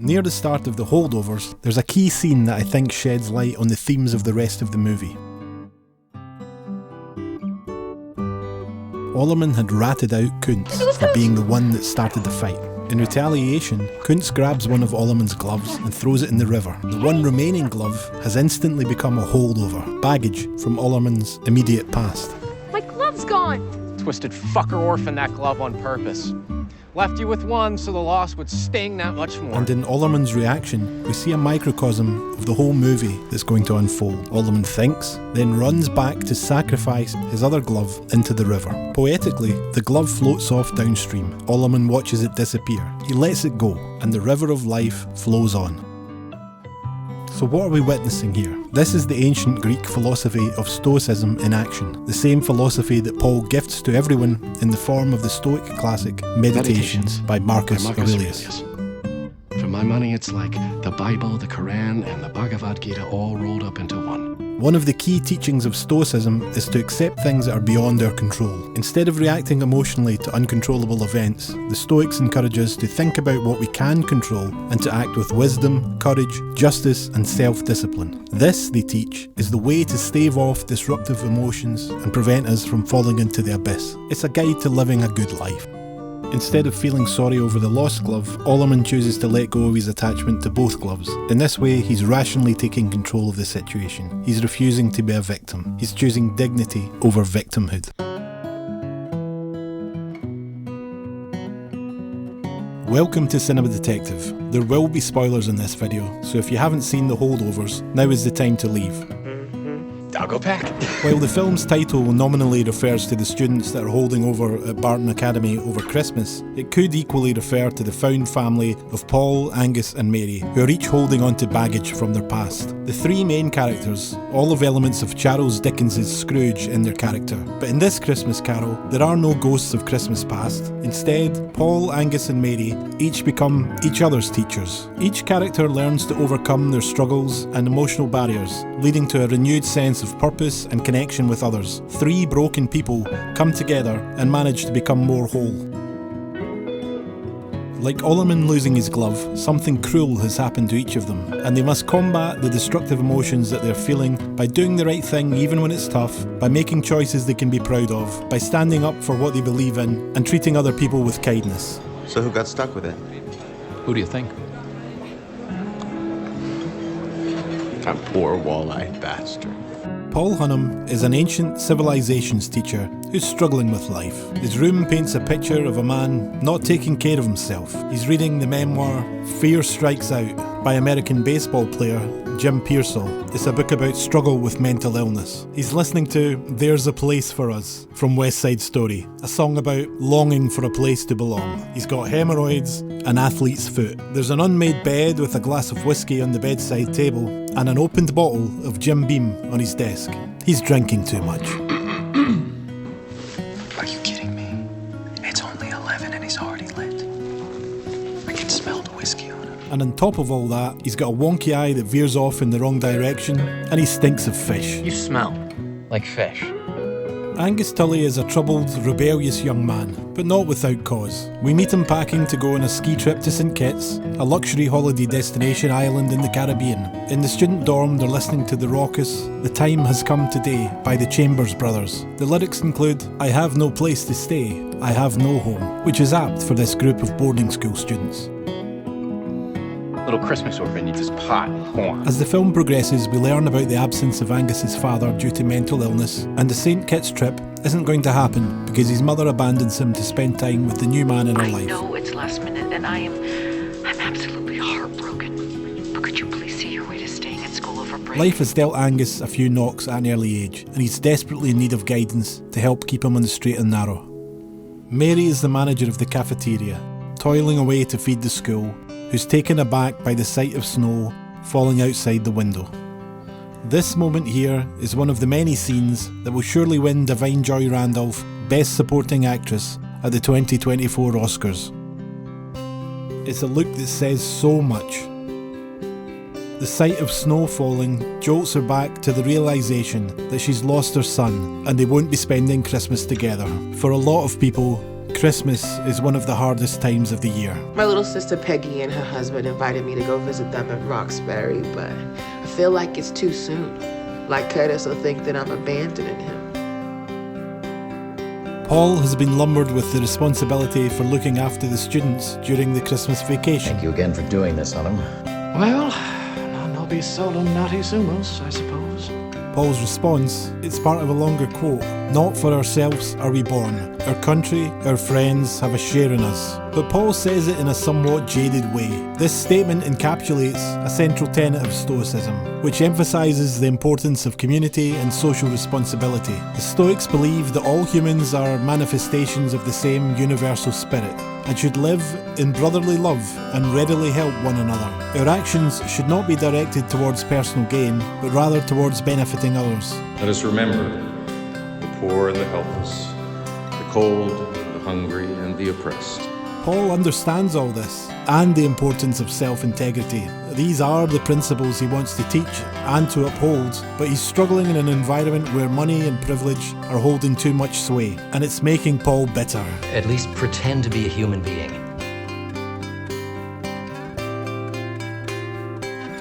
Near the start of the Holdovers, there's a key scene that I think sheds light on the themes of the rest of the movie. Ollermann had ratted out Kuntz for being the one that started the fight. In retaliation, Kuntz grabs one of Ollermann's gloves and throws it in the river. The one remaining glove has instantly become a holdover, baggage from Ollermann's immediate past. My glove's gone! Twisted fucker orphaned that glove on purpose. Left you with one so the loss would sting that much more. And in Ollermann's reaction, we see a microcosm of the whole movie that's going to unfold. Ollermann thinks, then runs back to sacrifice his other glove into the river. Poetically, the glove floats off downstream. Ollermann watches it disappear. He lets it go, and the river of life flows on. So what are we witnessing here? This is the ancient Greek philosophy of Stoicism in action, the same philosophy that Paul gifts to everyone in the form of the Stoic classic Meditations by Marcus Aurelius. For my money, it's like the Bible, the Quran, and the Bhagavad Gita all rolled up into one. One of the key teachings of Stoicism is to accept things that are beyond our control. Instead of reacting emotionally to uncontrollable events, the Stoics encourage us to think about what we can control and to act with wisdom, courage, justice, and self-discipline. This, they teach, is the way to stave off disruptive emotions and prevent us from falling into the abyss. It's a guide to living a good life. Instead of feeling sorry over the lost glove, Ollermann chooses to let go of his attachment to both gloves. In this way, he's rationally taking control of the situation. He's refusing to be a victim. He's choosing dignity over victimhood. Welcome to Cinema Detective. There will be spoilers in this video, so if you haven't seen The Holdovers, now is the time to leave. I'll go back. While the film's title nominally refers to the students that are holding over at Barton Academy over Christmas, it could equally refer to the found family of Paul, Angus and Mary, who are each holding on to baggage from their past. The three main characters all have elements of Charles Dickens's Scrooge in their character, but in this Christmas carol, there are no ghosts of Christmas past. Instead, Paul, Angus and Mary each become each other's teachers. Each character learns to overcome their struggles and emotional barriers, leading to a renewed sense of purpose and connection with others. Three broken people come together and manage to become more whole. Like Ollermann losing his glove, something cruel has happened to each of them, and they must combat the destructive emotions that they're feeling by doing the right thing even when it's tough, by making choices they can be proud of, by standing up for what they believe in, and treating other people with kindness. So who got stuck with it? Who do you think? A poor wall-eyed bastard. Paul Hunham is an ancient civilizations teacher who's struggling with life. His room paints a picture of a man not taking care of himself. He's reading the memoir Fear Strikes Out by American baseball player Jim Pearsall. It's a book about struggle with mental illness. He's listening to There's a Place for Us from West Side Story, a song about longing for a place to belong. He's got hemorrhoids, an athlete's foot. There's an unmade bed with a glass of whiskey on the bedside table and an opened bottle of Jim Beam on his desk. He's drinking too much. Are you kidding me? It's only 11 and he's already lit. I can smell the whiskey on him. And on top of all that, he's got a wonky eye that veers off in the wrong direction, and he stinks of fish. You smell like fish. Angus Tully is a troubled, rebellious young man, but not without cause. We meet him packing to go on a ski trip to St Kitts, a luxury holiday destination island in the Caribbean. In the student dorm, they're listening to the raucous The Time Has Come Today by the Chambers Brothers. The lyrics include, I have no place to stay, I have no home, which is apt for this group of boarding school students. Little Christmas orphan needs his pot and corn. As the film progresses, we learn about the absence of Angus's father due to mental illness, and the St Kitts trip isn't going to happen because his mother abandons him to spend time with the new man in her life. I know it's last minute and I'm absolutely heartbroken. But could you please see your way to staying at school over break? Life has dealt Angus a few knocks at an early age, and he's desperately in need of guidance to help keep him on the straight and narrow. Mary is the manager of the cafeteria, toiling away to feed the school, who's taken aback by the sight of snow falling outside the window. This moment here is one of the many scenes that will surely win divine Joy Randolph Best Supporting Actress at the 2024 Oscars. It's a look that says so much. The sight of snow falling jolts her back to the realisation that she's lost her son and they won't be spending Christmas together. For a lot of people, Christmas is one of the hardest times of the year. My little sister Peggy and her husband invited me to go visit them in Roxbury, but I feel like it's too soon. Like Curtis will think that I'm abandoning him. Paul has been lumbered with the responsibility for looking after the students during the Christmas vacation. Thank you again for doing this on him. Well, non nobis solum nati sumus, I suppose. Paul's response, it's part of a longer quote. Not for ourselves are we born. Our country, our friends have a share in us. But Paul says it in a somewhat jaded way. This statement encapsulates a central tenet of Stoicism, which emphasises the importance of community and social responsibility. The Stoics believe that all humans are manifestations of the same universal spirit and should live in brotherly love and readily help one another. Our actions should not be directed towards personal gain, but rather towards benefiting others. Let us remember the poor and the helpless, the cold, the hungry, and the oppressed. Paul understands all this and the importance of self-integrity. These are the principles he wants to teach and to uphold, but he's struggling in an environment where money and privilege are holding too much sway, and it's making Paul bitter. At least pretend to be a human being.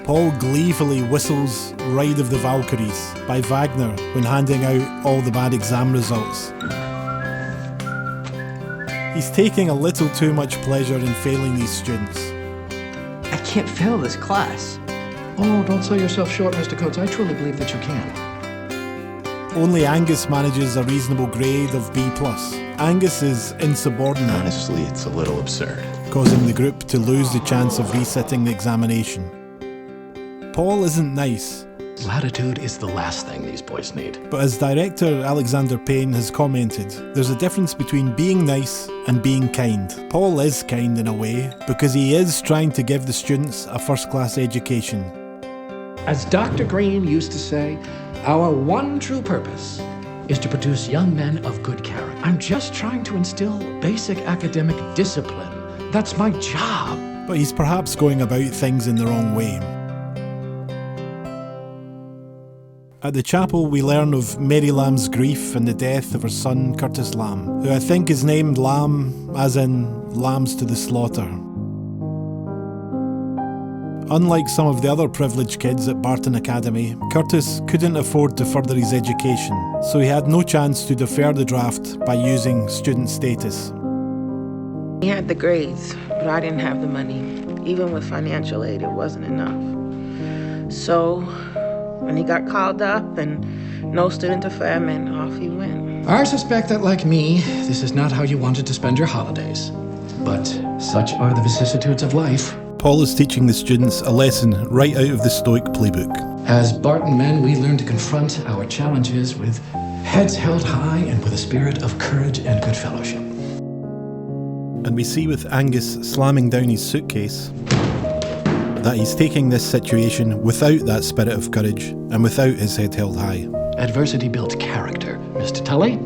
Paul gleefully whistles Ride of the Valkyries by Wagner when handing out all the bad exam results. He's taking a little too much pleasure in failing these students. I can't fail this class. Oh, don't sell yourself short, Mr. Coates. I truly believe that you can. Only Angus manages a reasonable grade of B+. Angus is insubordinate, Honestly, it's a little absurd. causing the group to lose the chance of resitting the examination. Paul isn't nice, Latitude is the last thing these boys need. but as director Alexander Payne has commented, there's a difference between being nice and being kind. Paul is kind in a way, because he is trying to give the students a first-class education. As Dr. Green used to say, our one true purpose is to produce young men of good character. I'm just trying to instill basic academic discipline. That's my job. But he's perhaps going about things in the wrong way. At the chapel, we learn of Mary Lamb's grief and the death of her son, Curtis Lamb, who I think is named Lamb as in lambs to the slaughter. Unlike some of the other privileged kids at Barton Academy, Curtis couldn't afford to further his education, so he had no chance to defer the draft by using student status. He had the grades, but I didn't have the money. Even with financial aid, it wasn't enough. So when he got called up and no student deferment, off he went. I suspect that, like me, this is not how you wanted to spend your holidays. But such are the vicissitudes of life. Paul is teaching the students a lesson right out of the Stoic playbook. As Barton men, we learn to confront our challenges with heads held high and with a spirit of courage and good fellowship. And we see with Angus slamming down his suitcase that he's taking this situation without that spirit of courage and without his head held high. Adversity builds character, Mr. Tully.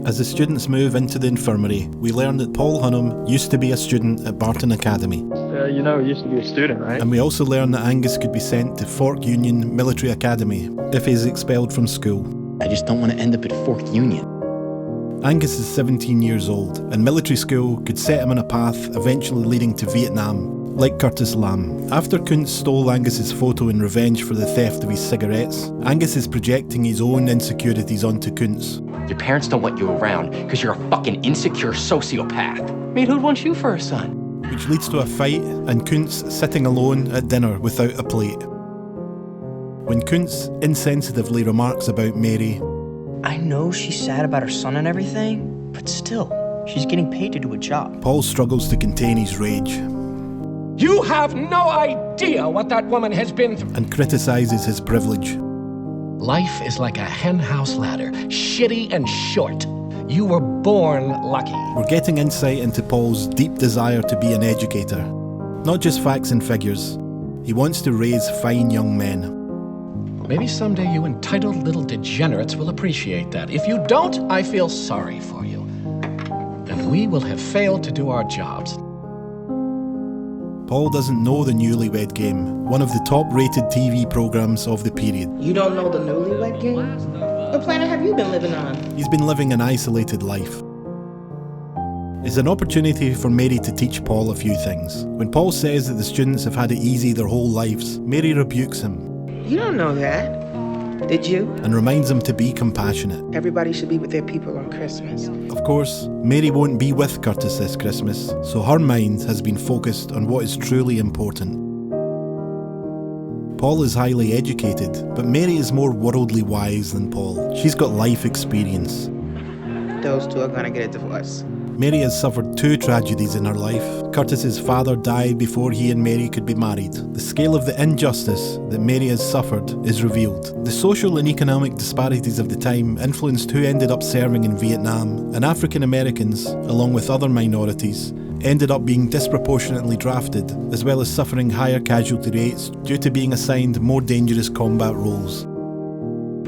As the students move into the infirmary, we learn that Paul Hunnam used to be a student at Barton Academy. You know, he used to be a student, right? And we also learn that Angus could be sent to Fork Union Military Academy if he is expelled from school. I just don't want to end up at Fork Union. Angus is 17 years old, and military school could set him on a path eventually leading to Vietnam, like Curtis Lamb. After Kuntz stole Angus's photo in revenge for the theft of his cigarettes, Angus is projecting his own insecurities onto Kuntz. Your parents don't want you around because you're a fucking insecure sociopath. I mean, who'd want you for a son? Which leads to a fight and Kuntz sitting alone at dinner without a plate. When Kuntz insensitively remarks about Mary, I know she's sad about her son and everything, but still, she's getting paid to do a job. Paul struggles to contain his rage. You have no idea what that woman has been through. And criticises his privilege. Life is like a henhouse ladder, shitty and short. You were born lucky. We're getting insight into Paul's deep desire to be an educator. Not just facts and figures. He wants to raise fine young men. Maybe someday you entitled little degenerates will appreciate that. If you don't, I feel sorry for you. Then we will have failed to do our jobs. Paul doesn't know the Newlywed Game, one of the top-rated TV programs of the period. You don't know the Newlywed Game? What planet have you been living on? He's been living an isolated life. is an opportunity for Mary to teach Paul a few things. When Paul says that the students have had it easy their whole lives, Mary rebukes him. You don't know that, did you? And reminds him to be compassionate. Everybody should be with their people on Christmas. Of course, Mary won't be with Curtis this Christmas, so her mind has been focused on what is truly important. Paul is highly educated, but Mary is more worldly wise than Paul. She's got life experience. Those two are gonna get a divorce. Mary has suffered 2 tragedies in her life. Curtis's father died before he and Mary could be married. The scale of the injustice that Mary has suffered is revealed. The social and economic disparities of the time influenced who ended up serving in Vietnam, and African Americans, along with other minorities, ended up being disproportionately drafted, as well as suffering higher casualty rates due to being assigned more dangerous combat roles.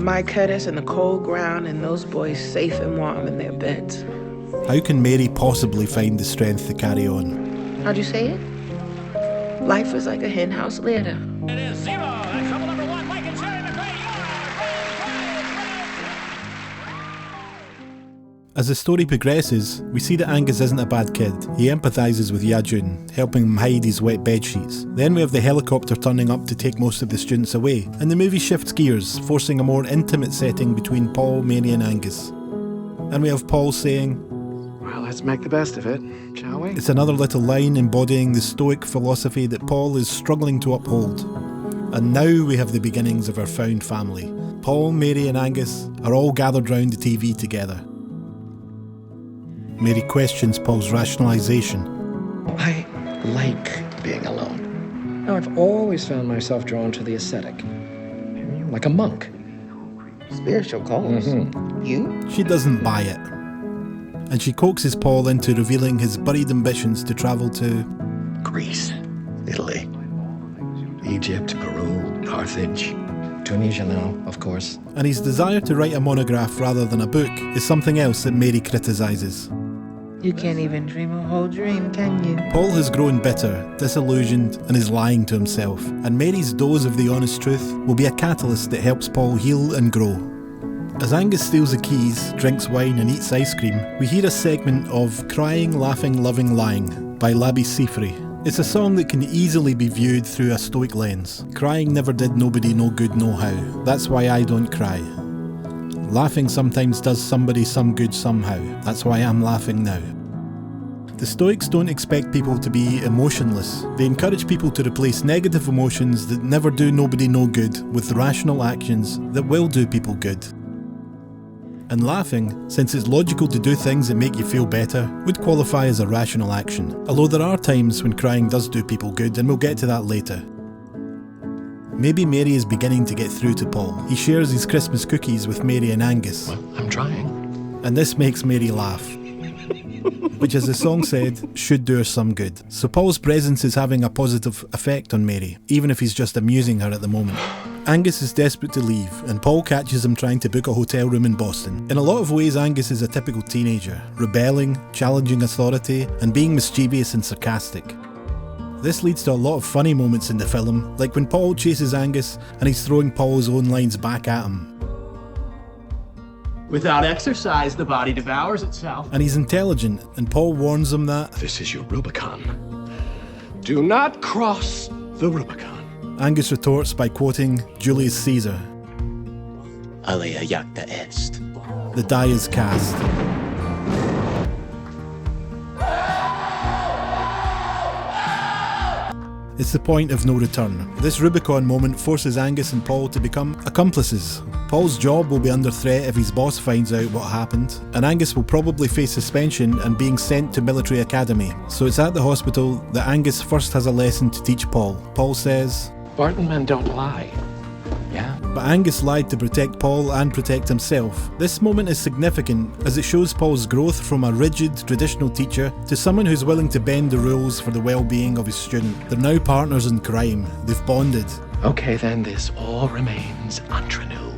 My Curtis in the cold ground and those boys safe and warm in their beds. How can Mary possibly find the strength to carry on? How'd you say it? Life is like a henhouse litter. It is 0 and trouble number 1, Mike and Jerry McRae. As the story progresses, we see that Angus isn't a bad kid. He empathises with Yajun, helping him hide his wet bedsheets. Then we have the helicopter turning up to take most of the students away, and the movie shifts gears, forcing a more intimate setting between Paul, Mary and Angus. And we have Paul saying, Well, let's make the best of it, shall we? It's another little line embodying the stoic philosophy that Paul is struggling to uphold. And now we have the beginnings of our found family. Paul, Mary and Angus are all gathered round the TV together. Mary questions Paul's rationalisation. I like being alone. Now, I've always found myself drawn to the ascetic. Like a monk. Spiritual goals. You? She doesn't buy it. And she coaxes Paul into revealing his buried ambitions to travel to Greece, Italy, Egypt, Peru, Carthage. Tunisia now, of course. And his desire to write a monograph rather than a book is something else that Mary criticises. You can't even dream a whole dream, can you? Paul has grown bitter, disillusioned, and is lying to himself. And Mary's dose of the honest truth will be a catalyst that helps Paul heal and grow. As Angus steals the keys, drinks wine and eats ice cream, we hear a segment of Crying, Laughing, Loving, Lying by Labi Siffre. It's a song that can easily be viewed through a stoic lens. Crying never did nobody no good no how. That's why I don't cry. Laughing sometimes does somebody some good somehow. That's why I'm laughing now. The Stoics don't expect people to be emotionless. They encourage people to replace negative emotions that never do nobody no good with rational actions that will do people good. And laughing, since it's logical to do things that make you feel better, would qualify as a rational action. Although there are times when crying does do people good, and we'll get to that later. Maybe Mary is beginning to get through to Paul. He shares his Christmas cookies with Mary and Angus. Well, I'm trying. And this makes Mary laugh. Which, as the song said, should do her some good. So Paul's presence is having a positive effect on Mary, even if he's just amusing her at the moment. Angus is desperate to leave, and Paul catches him trying to book a hotel room in Boston. In a lot of ways, Angus is a typical teenager, rebelling, challenging authority, and being mischievous and sarcastic. This leads to a lot of funny moments in the film, like when Paul chases Angus and he's throwing Paul's own lines back at him. Without exercise, the body devours itself. And he's intelligent, and Paul warns him that This is your Rubicon. Do not cross the Rubicon. Angus retorts by quoting Julius Caesar. Alea jacta est. The die is cast. It's the point of no return. This Rubicon moment forces Angus and Paul to become accomplices. Paul's job will be under threat if his boss finds out what happened, and Angus will probably face suspension and being sent to military academy. So it's at the hospital that Angus first has a lesson to teach Paul. Paul says, Spartan men don't lie. Yeah. But Angus lied to protect Paul and protect himself. This moment is significant as it shows Paul's growth from a rigid, traditional teacher to someone who's willing to bend the rules for the well-being of his student. They're now partners in crime. They've bonded. Okay, then this all remains entre nous.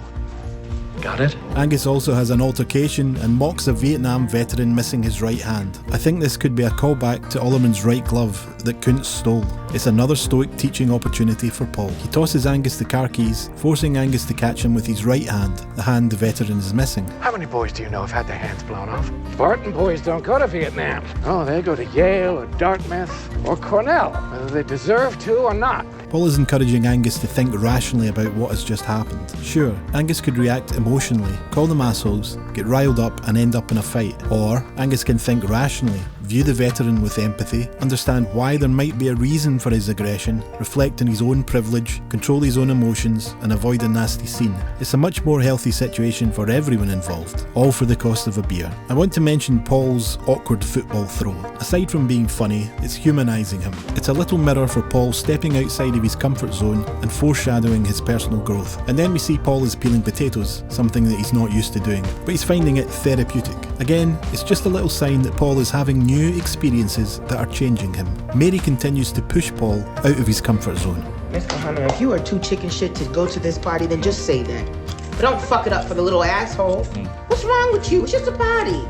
Got it? Angus also has an altercation and mocks a Vietnam veteran missing his right hand. I think this could be a callback to Ollermann's right glove that Kuntz stole. It's another stoic teaching opportunity for Paul. He tosses Angus the car keys, forcing Angus to catch him with his right hand, the hand the veteran is missing. How many boys do you know have had their hands blown off? Spartan boys don't go to Vietnam. Oh, they go to Yale or Dartmouth or Cornell, whether they deserve to or not. Paul is encouraging Angus to think rationally about what has just happened. Sure, Angus could react emotionally, call them assholes, get riled up and end up in a fight. Or Angus can think rationally, view the veteran with empathy, understand why there might be a reason for his aggression, reflect on his own privilege, control his own emotions and avoid a nasty scene. It's a much more healthy situation for everyone involved, all for the cost of a beer. I want to mention Paul's awkward football throw. Aside from being funny, it's humanising him. It's a little mirror for Paul stepping outside of his comfort zone and foreshadowing his personal growth. And then we see Paul is peeling potatoes, something that he's not used to doing, but he's finding it therapeutic. Again, it's just a little sign that Paul is having new experiences that are changing him. Mary continues to push Paul out of his comfort zone. Mr. Hunter, if you are too chicken shit to go to this party, then just say that. But don't fuck it up for the little asshole. What's wrong with you? It's just a party.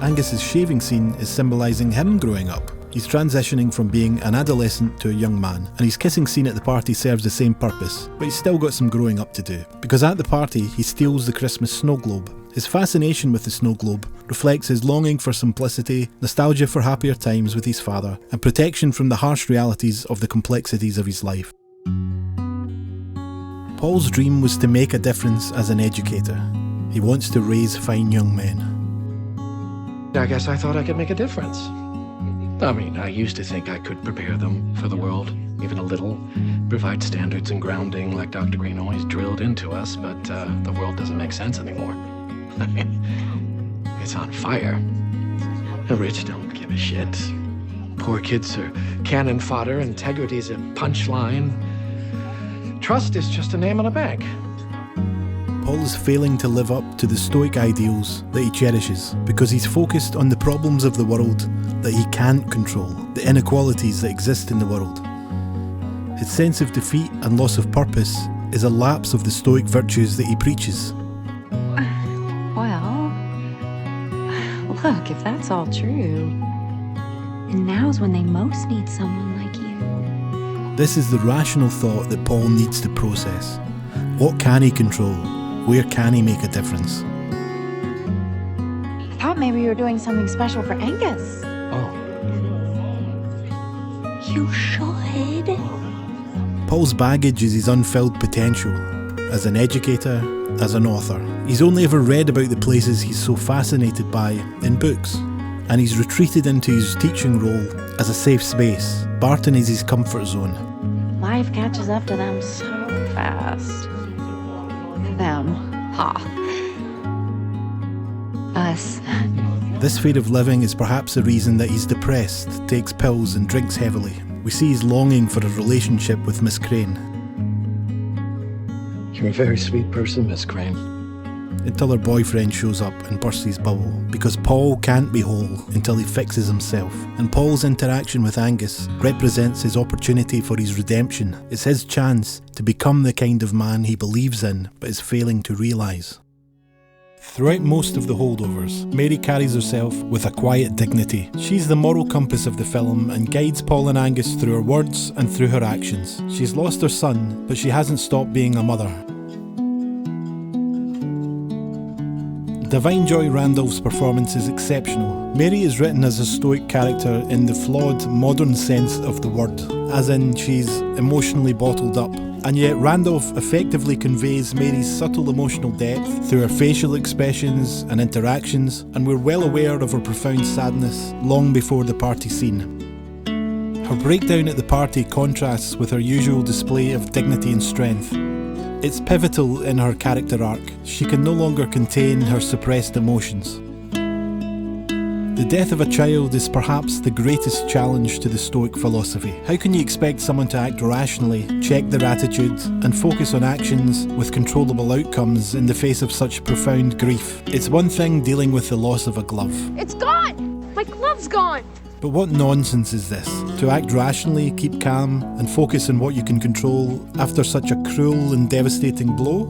Angus's shaving scene is symbolising him growing up. He's transitioning from being an adolescent to a young man, and his kissing scene at the party serves the same purpose, but he's still got some growing up to do. Because at the party, he steals the Christmas snow globe. His fascination with the snow globe reflects his longing for simplicity, nostalgia for happier times with his father, and protection from the harsh realities of the complexities of his life. Paul's dream was to make a difference as an educator. He wants to raise fine young men. I guess I thought I could make a difference. I mean, I used to think I could prepare them for the world, even a little, provide standards and grounding like Dr. Green always drilled into us, but the world doesn't make sense anymore. I mean, it's on fire. The rich don't give a shit. Poor kids are cannon fodder, integrity's a punchline. Trust is just a name on a bank. Paul is failing to live up to the stoic ideals that he cherishes because he's focused on the problems of the world that he can't control, the inequalities that exist in the world. His sense of defeat and loss of purpose is a lapse of the stoic virtues that he preaches. Well, look, if that's all true, now's when they most need someone like you. This is the rational thought that Paul needs to process. What can he control? Where can he make a difference? I thought maybe you were doing something special for Angus. Oh. You should. Paul's baggage is his unfilled potential. As an educator, as an author. He's only ever read about the places he's so fascinated by in books. And he's retreated into his teaching role as a safe space. Barton is his comfort zone. Life catches up to them so fast. Them. Ha. Us. This fate of living is perhaps the reason that he's depressed, takes pills and drinks heavily. We see his longing for a relationship with Miss Crane. You're a very sweet person, Miss Crane. Until her boyfriend shows up and bursts his bubble. Because Paul can't be whole until he fixes himself. And Paul's interaction with Angus represents his opportunity for his redemption. It's his chance to become the kind of man he believes in but is failing to realise. Throughout most of the Holdovers, Mary carries herself with a quiet dignity. She's the moral compass of the film and guides Paul and Angus through her words and through her actions. She's lost her son, but she hasn't stopped being a mother. Divine Joy Randolph's performance is exceptional. Mary is written as a stoic character in the flawed, modern sense of the word, as in she's emotionally bottled up. And yet Randolph effectively conveys Mary's subtle emotional depth through her facial expressions and interactions, and we're well aware of her profound sadness long before the party scene. Her breakdown at the party contrasts with her usual display of dignity and strength. It's pivotal in her character arc. She can no longer contain her suppressed emotions. The death of a child is perhaps the greatest challenge to the Stoic philosophy. How can you expect someone to act rationally, check their attitude, and focus on actions with controllable outcomes in the face of such profound grief? It's one thing dealing with the loss of a glove. It's gone! My glove's gone! But what nonsense is this? To act rationally, keep calm, and focus on what you can control after such a cruel and devastating blow?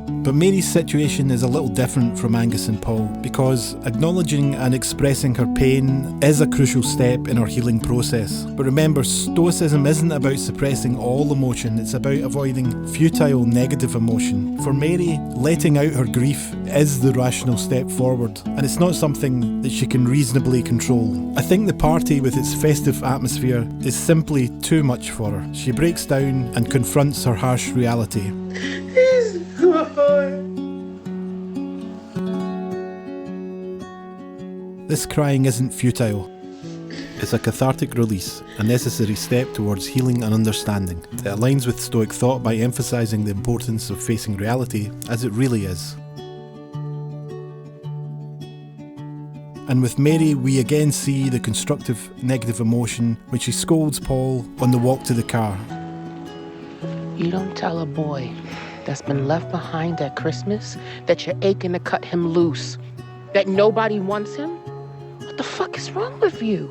But Mary's situation is a little different from Angus and Paul, because acknowledging and expressing her pain is a crucial step in her healing process. But remember, Stoicism isn't about suppressing all emotion, it's about avoiding futile negative emotion. For Mary, letting out her grief is the rational step forward, and it's not something that she can reasonably control. I think the party with its festive atmosphere is simply too much for her. She breaks down and confronts her harsh reality. This crying isn't futile. It's a cathartic release, a necessary step towards healing and understanding. It aligns with Stoic thought by emphasising the importance of facing reality as it really is. And with Mary, we again see the constructive negative emotion when she scolds Paul on the walk to the car. You don't tell a boy that's been left behind at Christmas that you're aching to cut him loose, that nobody wants him? What the fuck is wrong with you?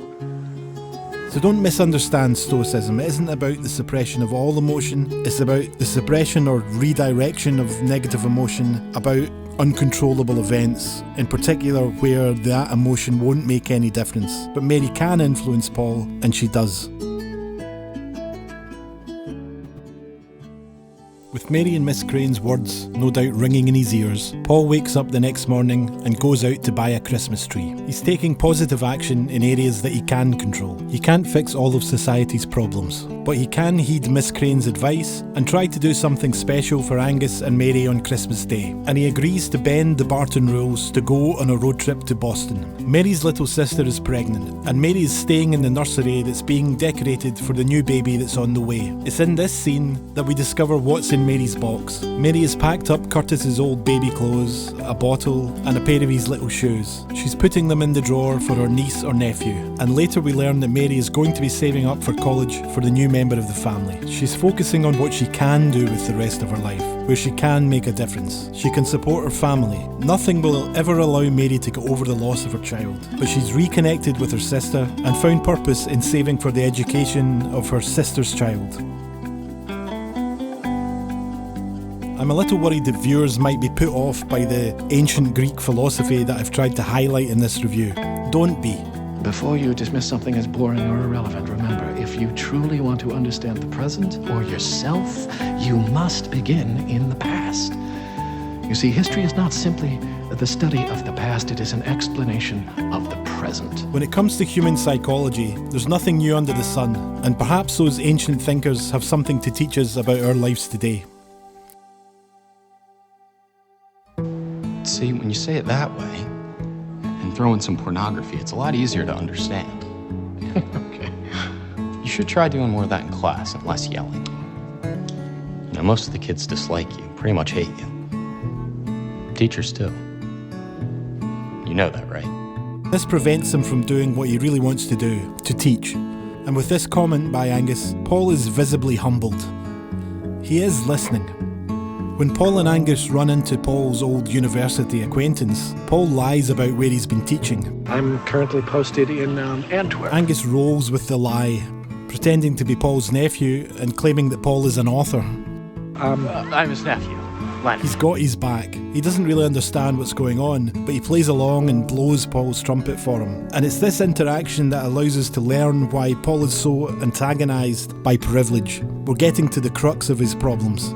So don't misunderstand Stoicism. It isn't about the suppression of all emotion. It's about the suppression or redirection of negative emotion, about uncontrollable events, in particular where that emotion won't make any difference. But Mary can influence Paul, and she does. With Mary and Miss Crane's words no doubt ringing in his ears, Paul wakes up the next morning and goes out to buy a Christmas tree. He's taking positive action in areas that he can control. He can't fix all of society's problems, but he can heed Miss Crane's advice and try to do something special for Angus and Mary on Christmas Day. And he agrees to bend the Barton rules to go on a road trip to Boston. Mary's little sister is pregnant, and Mary is staying in the nursery that's being decorated for the new baby that's on the way. It's in this scene that we discover what's in Mary's box. Mary has packed up Curtis's old baby clothes, a bottle, and a pair of his little shoes. She's putting them in the drawer for her niece or nephew, and later we learn that Mary is going to be saving up for college for the new member of the family. She's focusing on what she can do with the rest of her life, where she can make a difference. She can support her family. Nothing will ever allow Mary to get over the loss of her child, but she's reconnected with her sister and found purpose in saving for the education of her sister's child. I'm a little worried that viewers might be put off by the ancient Greek philosophy that I've tried to highlight in this review. Don't be. Before you dismiss something as boring or irrelevant, remember, if you truly want to understand the present or yourself, you must begin in the past. You see, history is not simply the study of the past, it is an explanation of the present. When it comes to human psychology, there's nothing new under the sun, and perhaps those ancient thinkers have something to teach us about our lives today. See, when you say it that way, and throw in some pornography, it's a lot easier to understand. Okay. You should try doing more of that in class and less yelling. You know, most of the kids dislike you, pretty much hate you. Teachers too. You know that, right? This prevents him from doing what he really wants to do, to teach. And with this comment by Angus, Paul is visibly humbled. He is listening. When Paul and Angus run into Paul's old university acquaintance, Paul lies about where he's been teaching. I'm currently posted in Antwerp. Angus rolls with the lie, pretending to be Paul's nephew and claiming that Paul is an author. I'm his nephew, Leonard. He's got his back. He doesn't really understand what's going on, but he plays along and blows Paul's trumpet for him. And it's this interaction that allows us to learn why Paul is so antagonised by privilege. We're getting to the crux of his problems.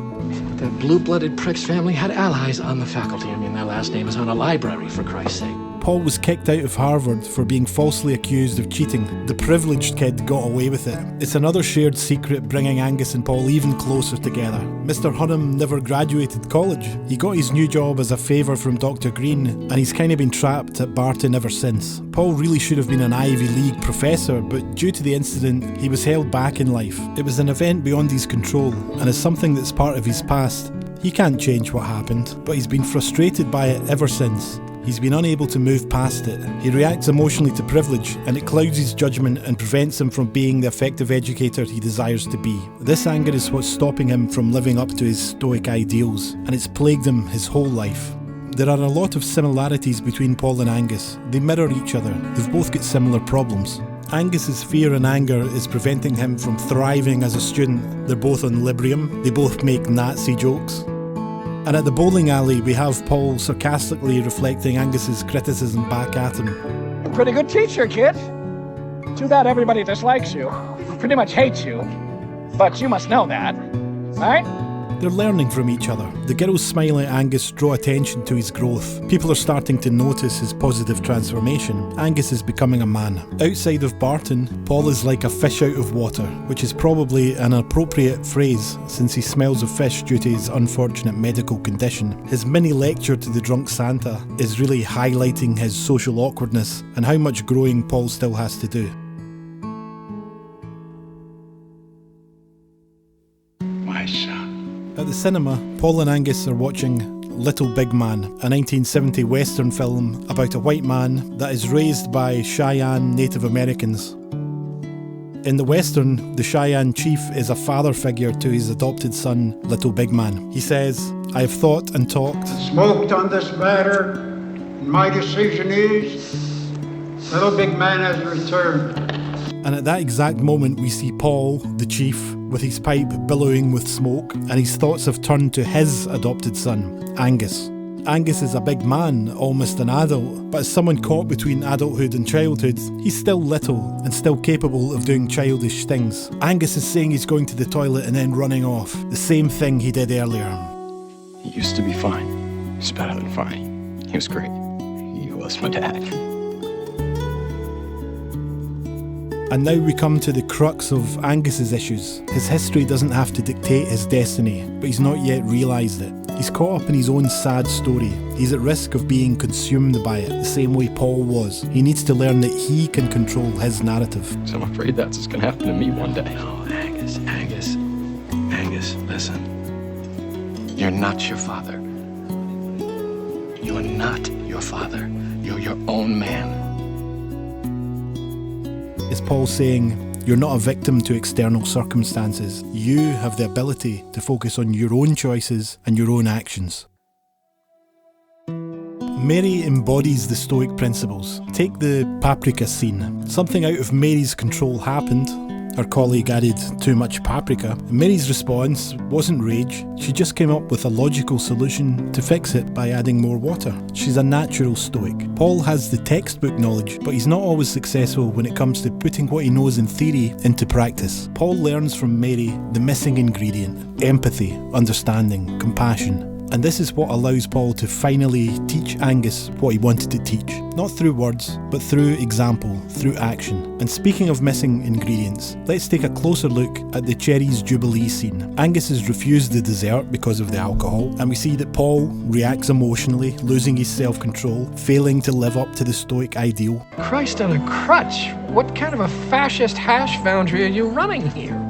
The blue-blooded prick's family had allies on the faculty. I mean, their last name is on a library, for Christ's sake. Paul was kicked out of Harvard for being falsely accused of cheating. The privileged kid got away with it. It's another shared secret bringing Angus and Paul even closer together. Mr. Hunnam never graduated college. He got his new job as a favour from Dr. Green, and he's kind of been trapped at Barton ever since. Paul really should have been an Ivy League professor, but due to the incident, he was held back in life. It was an event beyond his control, and as something that's part of his past, he can't change what happened, but he's been frustrated by it ever since. He's been unable to move past it. He reacts emotionally to privilege, and it clouds his judgment and prevents him from being the effective educator he desires to be. This anger is what's stopping him from living up to his stoic ideals, and it's plagued him his whole life. There are a lot of similarities between Paul and Angus. They mirror each other. They've both got similar problems. Angus's fear and anger is preventing him from thriving as a student. They're both on Librium. They both make Nazi jokes. And at the bowling alley, we have Paul sarcastically reflecting Angus's criticism back at him. A pretty good teacher, kid. Too bad everybody dislikes you. Pretty much hates you. But you must know that, right? They're learning from each other. The girls smiling at Angus draw attention to his growth. People are starting to notice his positive transformation. Angus is becoming a man. Outside of Barton, Paul is like a fish out of water, which is probably an appropriate phrase since he smells of fish due to his unfortunate medical condition. His mini lecture to the drunk Santa is really highlighting his social awkwardness and how much growing Paul still has to do. My son. At the cinema, Paul and Angus are watching Little Big Man, a 1970 Western film about a white man that is raised by Cheyenne Native Americans. In the Western, the Cheyenne chief is a father figure to his adopted son, Little Big Man. He says, "I have thought and talked, smoked on this matter, and my decision is, Little Big Man has returned." And at that exact moment, we see Paul, the chief, with his pipe billowing with smoke, and his thoughts have turned to his adopted son, Angus. Angus is a big man, almost an adult, but as someone caught between adulthood and childhood, he's still little and still capable of doing childish things. Angus is saying he's going to the toilet and then running off, the same thing he did earlier. He used to be fine. He's better than fine. He was great. He was my dad. And now we come to the crux of Angus's issues. His history doesn't have to dictate his destiny, but he's not yet realised it. He's caught up in his own sad story. He's at risk of being consumed by it, the same way Paul was. He needs to learn that he can control his narrative. So I'm afraid that's what's going to happen to me one day. No, Angus, listen. You're not your father. You're not your father. You're your own man. Is Paul saying, you're not a victim to external circumstances. You have the ability to focus on your own choices and your own actions. Mary embodies the stoic principles. Take the paprika scene. Something out of Mary's control happened. Her colleague added too much paprika. Mary's response wasn't rage. She just came up with a logical solution to fix it by adding more water. She's a natural stoic. Paul has the textbook knowledge, but he's not always successful when it comes to putting what he knows in theory into practice. Paul learns from Mary the missing ingredient: empathy, understanding, compassion. And this is what allows Paul to finally teach Angus what he wanted to teach. Not through words, but through example, through action. And speaking of missing ingredients, let's take a closer look at the Cherries Jubilee scene. Angus has refused the dessert because of the alcohol, and we see that Paul reacts emotionally, losing his self-control, failing to live up to the stoic ideal. Christ on a crutch! What kind of a fascist hash foundry are you running here?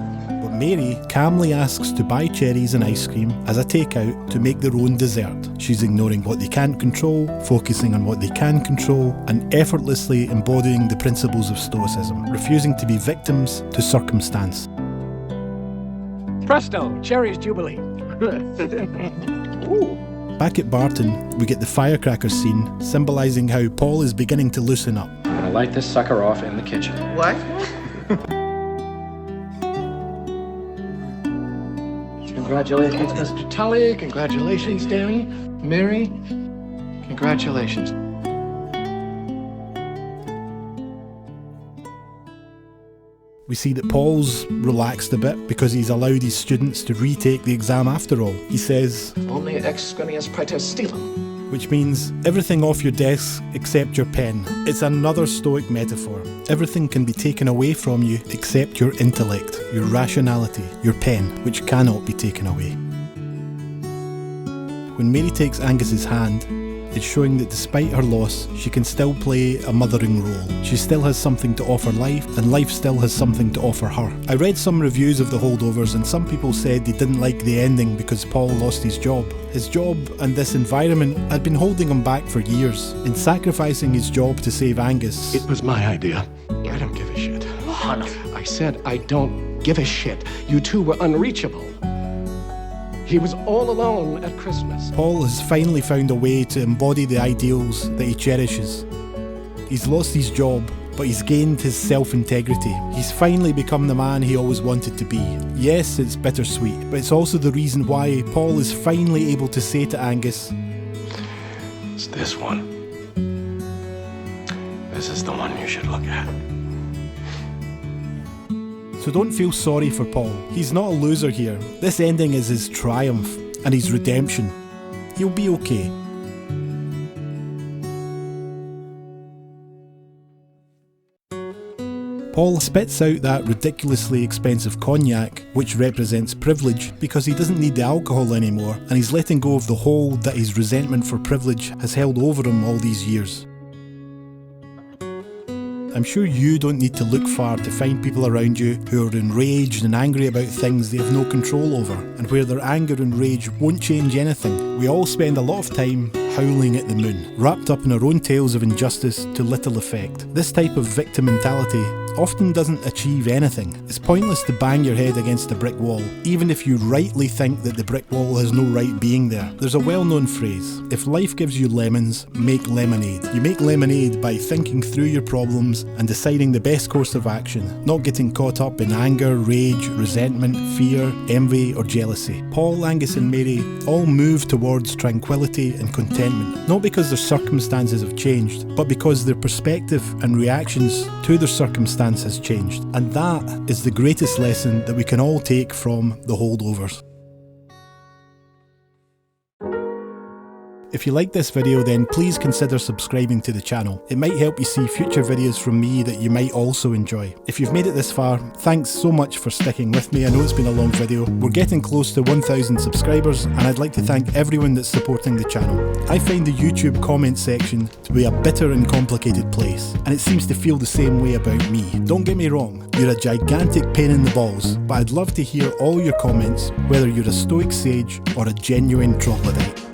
Mary calmly asks to buy cherries and ice cream as a takeout to make their own dessert. She's ignoring what they can't control, focusing on what they can control, and effortlessly embodying the principles of Stoicism, refusing to be victims to circumstance. Presto, Cherries Jubilee. Back at Barton, we get the firecracker scene, symbolising how Paul is beginning to loosen up. I'm gonna light this sucker off in the kitchen. What? Congratulations, Mr. Tully. Congratulations, Danny. Mary, congratulations. We see that Paul's relaxed a bit because he's allowed his students to retake the exam after all. He says, Omnia extraneous praeter stilum. Which means everything off your desk except your pen. It's another stoic metaphor. Everything can be taken away from you except your intellect, your rationality, your pen, which cannot be taken away. When Mary takes Angus's hand, it's showing that despite her loss, she can still play a mothering role. She still has something to offer life, and life still has something to offer her. I read some reviews of the Holdovers, and some people said they didn't like the ending because Paul lost his job. His job and this environment had been holding him back for years. In sacrificing his job to save Angus... It was my idea. I don't give a shit. I said I don't give a shit. You two were unreachable. He was all alone at Christmas. Paul has finally found a way to embody the ideals that he cherishes. He's lost his job, but he's gained his self-integrity. He's finally become the man he always wanted to be. Yes, it's bittersweet, but it's also the reason why Paul is finally able to say to Angus, It's this one. This is the one you should look at. So don't feel sorry for Paul. He's not a loser here. This ending is his triumph and his redemption. He'll be okay. Paul spits out that ridiculously expensive cognac, which represents privilege, because he doesn't need the alcohol anymore, and he's letting go of the hold that his resentment for privilege has held over him all these years. I'm sure you don't need to look far to find people around you who are enraged and angry about things they have no control over, and where their anger and rage won't change anything. We all spend a lot of time howling at the moon, wrapped up in our own tales of injustice to little effect. This type of victim mentality often doesn't achieve anything. It's pointless to bang your head against a brick wall, even if you rightly think that the brick wall has no right being there. There's a well-known phrase, if life gives you lemons, make lemonade. You make lemonade by thinking through your problems and deciding the best course of action, not getting caught up in anger, rage, resentment, fear, envy or jealousy. Paul, Angus and Mary all move towards tranquility and contentment, not because their circumstances have changed, but because their perspective and reactions to their circumstances has changed. And that is the greatest lesson that we can all take from the Holdovers. If you like this video, then please consider subscribing to the channel. It might help you see future videos from me that you might also enjoy. If you've made it this far, thanks so much for sticking with me. I know it's been a long video. We're getting close to 1,000 subscribers, and I'd like to thank everyone that's supporting the channel. I find the YouTube comment section to be a bitter and complicated place, and it seems to feel the same way about me. Don't get me wrong, you're a gigantic pain in the balls, but I'd love to hear all your comments, whether you're a stoic sage or a genuine troglodyte.